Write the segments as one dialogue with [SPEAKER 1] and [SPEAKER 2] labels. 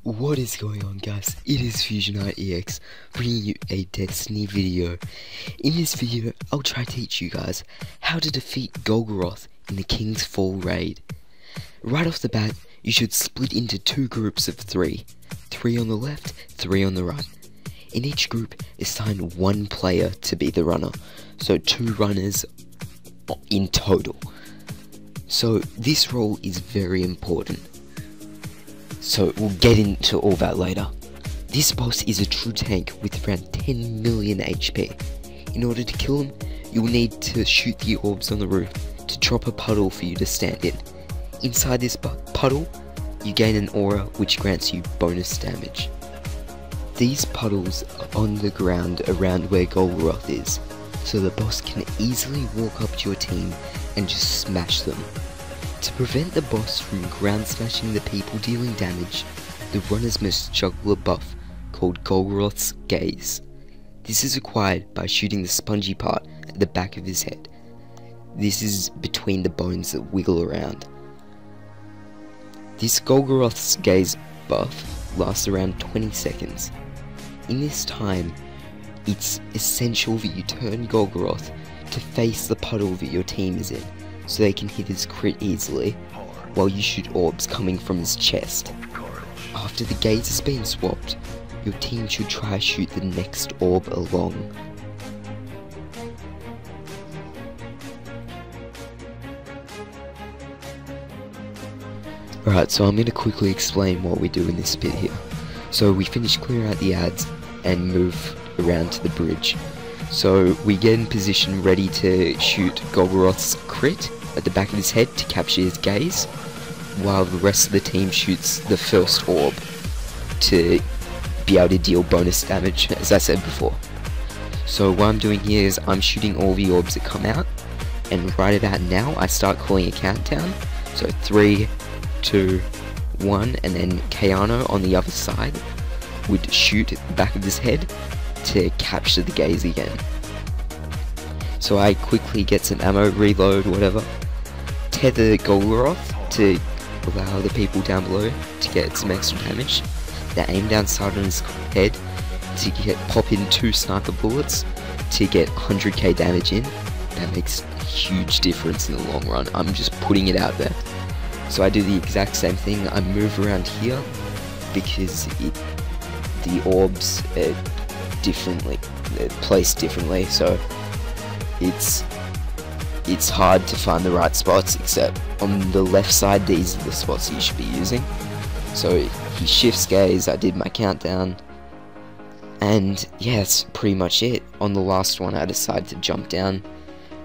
[SPEAKER 1] What is going on, guys? It is FusionEX bringing you a Destiny video. In this video, I'll try to teach you guys how to defeat Golgoroth in the King's Fall raid. Right off the bat, you should split into two groups of three. 3 on the left, 3 on the right. In each group, assign one player to be the runner, so 2 runners in total. So this role is very important. So we'll get into all that later. This boss is a true tank with around 10 million HP. In order to kill him, you'll need to shoot the orbs on the roof to drop a puddle for you to stand in. Inside this puddle, you gain an aura which grants you bonus damage. These puddles are on the ground around where Golgoroth is, so the boss can easily walk up to your team and just smash them. To prevent the boss from ground smashing the people dealing damage, the runners must juggle a buff called Golgoroth's Gaze. This is acquired by shooting the spongy part at the back of his head. This is between the bones that wiggle around. This Golgoroth's Gaze buff lasts around 20 seconds. In this time, it's essential that you turn Golgoroth to face the puddle that your team is in, so they can hit his crit easily, while you shoot orbs coming from his chest. After the gaze has been swapped, your team should try to shoot the next orb along. Alright, so I'm going to quickly explain what we do in this bit here. So we finish clearing out the ads and move around to the bridge. So we get in position ready to shoot Golgoroth's crit at the back of his head to capture his gaze, while the rest of the team shoots the first orb to be able to deal bonus damage, as I said before. So what I'm doing here is I'm shooting all the orbs that come out, and right about now I start calling a countdown. So 3, 2, 1, and then Keanu on the other side would shoot at the back of his head to capture the gaze again. So I quickly get some ammo, reload, whatever, tether Golgoroth to allow the people down below to get some extra damage. They aim down sight on his head to pop in 2 sniper bullets to get 100k damage in. That makes a huge difference in the long run. I'm just putting it out there. So I do the exact same thing. I move around here because the orbs are placed differently, so it's hard to find the right spots, except on the left side these are the spots you should be using. So he shifts gaze, I did my countdown, and yeah, that's pretty much it. On the last one I decided to jump down.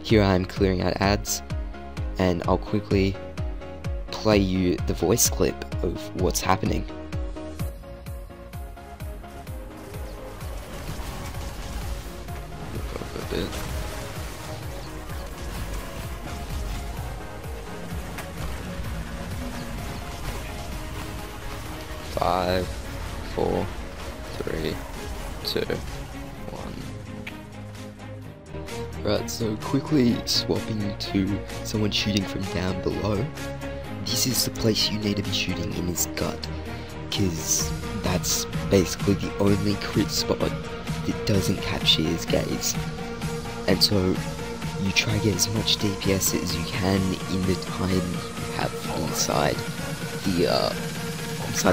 [SPEAKER 1] Here I am clearing out ads, and I'll quickly play you the voice clip of what's happening. Bit. Five, 4, 3, 2, 1. Right, so quickly swapping to someone shooting from down below. This is the place you need to be shooting, in his gut, because that's basically the only crit spot that doesn't capture his gaze. And so you try to get as much DPS as you can in the time you have inside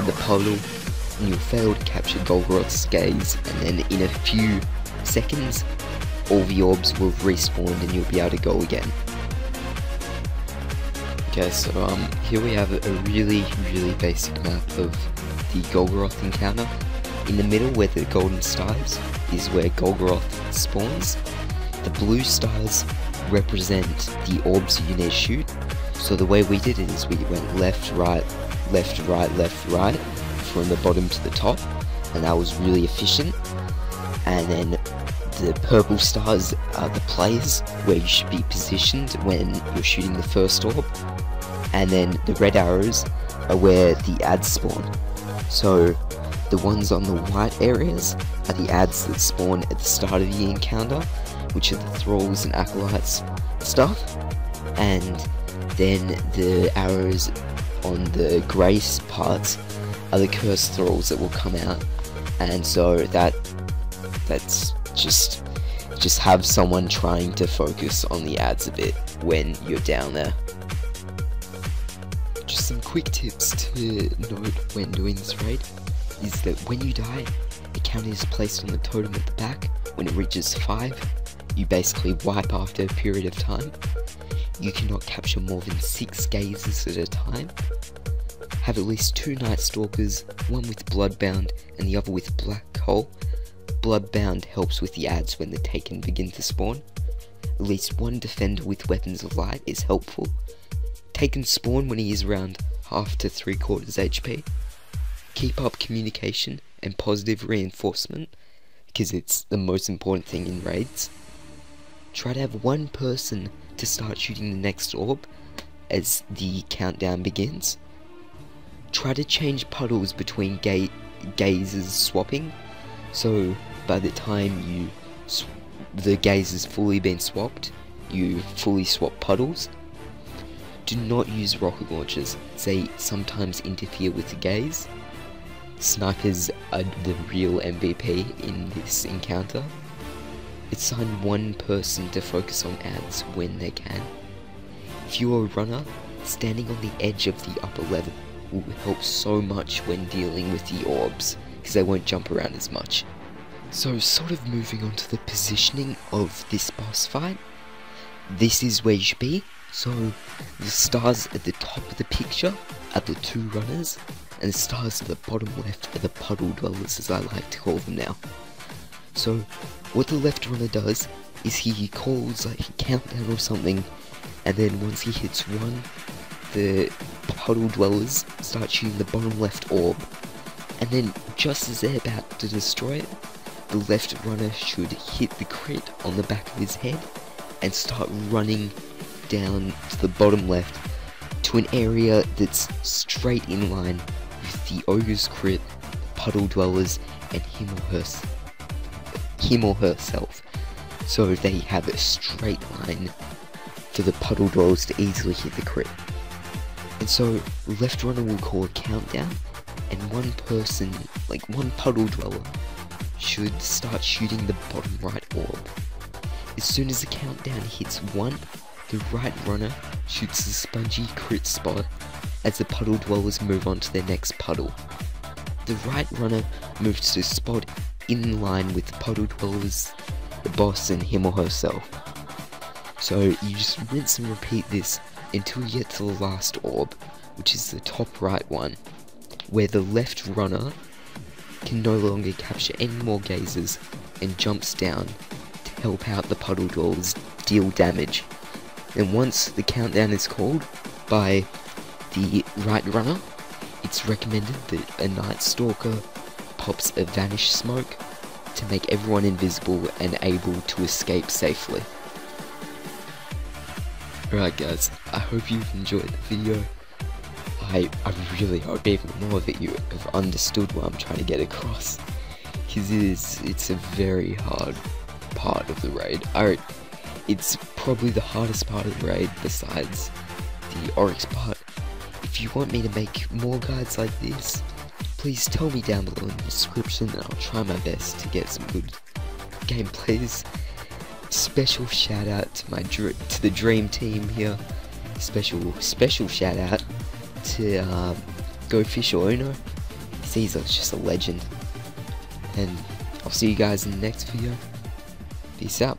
[SPEAKER 1] the puddle, and you'll fail to capture Golgoroth's gaze, and then in a few seconds all the orbs will have respawned and you'll be able to go again. Okay, so here we have a really basic map of the Golgoroth encounter. In the middle, where the golden stars is where Golgoroth spawns. The blue stars represent the orbs you need to shoot. So the way we did it is we went left, right, left, right, left, right, from the bottom to the top, and that was really efficient. And then the purple stars are the places where you should be positioned when you're shooting the first orb, and then the red arrows are where the ads spawn. So the ones on the white areas are the ads that spawn at the start of the encounter, which are the thralls and acolytes stuff, and then the arrows on the grey parts are the curse thralls that will come out, and so that's just have someone trying to focus on the ads a bit when you're down there. Just some quick tips to note when doing this raid is that when you die, a counter is placed on the totem at the back. When it reaches 5, you basically wipe after a period of time. You cannot capture more than 6 gazers at a time. Have at least 2 Night Stalkers, one with Bloodbound and the other with Black Hole. Bloodbound helps with the ads when the Taken begin to spawn. At least 1 Defender with Weapons of Light is helpful. Taken spawn when he is around half to 3/4 HP. Keep up communication and positive reinforcement, because it's the most important thing in raids. Try to have 1 person to start shooting the next orb as the countdown begins. Try to change puddles between gazers swapping, so by the time the gaze has fully been swapped, you fully swap puddles. Do not use rocket launchers, they sometimes interfere with the gaze. Snipers are the real MVP in this encounter. Assign 1 person to focus on ads when they can. If you are a runner, standing on the edge of the upper level will help so much when dealing with the orbs, because they won't jump around as much. So sort of moving on to the positioning of this boss fight, this is where you should be. So the stars at the top of the picture are the 2 runners, and the stars at the bottom left are the puddle dwellers, as I like to call them now. So what the left runner does is he calls like a countdown or something, and then once he hits 1, the puddle dwellers start shooting the bottom left orb, and then just as they're about to destroy it, the left runner should hit the crit on the back of his head and start running down to the bottom left to an area that's straight in line with the ogre's crit, puddle dwellers, and him or herself. So they have a straight line for the puddle dwellers to easily hit the crit. And so left runner will call a countdown, and 1 person, like 1 puddle dweller, should start shooting the bottom right orb. As soon as the countdown hits 1, the right runner shoots the spongy crit spot as the puddle dwellers move on to their next puddle. The right runner moves to a spot in line with the puddle dwellers, the boss, and him or herself. So you just rinse and repeat this until you get to the last orb, which is the top right one, where the left runner can no longer capture any more gazers and jumps down to help out the puddle dwellers deal damage. And once the countdown is called by the right runner, it's recommended that a Night Stalker pops a vanish smoke to make everyone invisible and able to escape safely. Alright guys, I hope you've enjoyed the video. I really hope even more that you have understood what I'm trying to get across, because it's a very hard part of the raid. It's probably the hardest part of the raid besides the Oryx part. If you want me to make more guides like this, please tell me down below in the description and I'll try my best to get some good gameplays. Special shout out to the dream team here. Special shout out to GoFisherOhhKozii. He's just a legend. And I'll see you guys in the next video. Peace out.